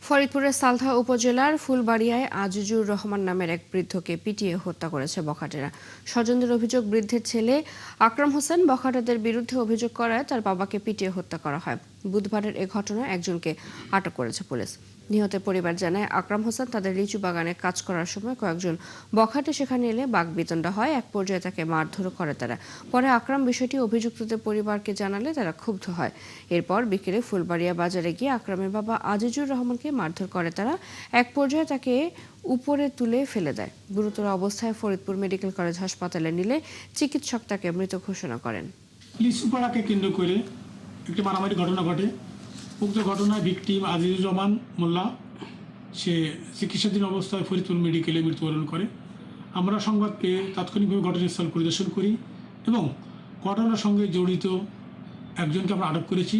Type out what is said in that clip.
ফরিদপুরের সালথা উপজেলার ফুলবাড়িয়ায় আজিজুর রহমান নামের এক বৃদ্ধকে পিটিয়ে হত্যা করেছে বখাটেরা। স্বজনদের অভিযোগ, বৃদ্ধের ছেলে আকরাম হোসেন বখাটেদের বিরুদ্ধে অভিযোগ করায় তার বাবাকে পিটিয়ে হত্যা করা হয়। বুধবারের এ ঘটনায় একজনকে আটক করেছে পুলিশ। নিহতের পরিবার জানায়, আকরাম হোসেন তাদের লিচু বাগানে কাজ করার সময় কয়েকজন বখাটে সেখানে এলে বাকবিতণ্ডা হয়। এক পর্যায়ে তাকে মারধরও করে তারা। পরে আকরাম বিষয়টি অভিযুক্তদের পরিবারকে জানালে তারা ক্ষুব্ধ হয়। এরপর বিকেলে ফুলবাড়িয়া বাজারে গিয়ে আকরামের বাবা আজিজুর রহমানকে মারধর করে তারা। এক পর্যায়ে তাকে উপরে তুলে ফেলে দেয়। গুরুতর অবস্থায় ফরিদপুর মেডিকেল কলেজ হাসপাতালে নিলে চিকিৎসক তাকে মৃত ঘোষণা করেন। লিচুপাড়াকে কেন্দ্র করে একটি মারামারি ঘটনা ঘটে। উক্ত ঘটনায় ভিকটিম আজিজুর রহমান মোল্লা সে চিকিৎসাধীন অবস্থায় ফরিদপুর মেডিকেলে মৃত্যুবরণ করে। আমরা সংবাদ পেয়ে তাৎক্ষণিকভাবে ঘটনাস্থল পরিদর্শন করি এবং ঘটনার সঙ্গে জড়িত একজনকে আমরা আটক করেছি।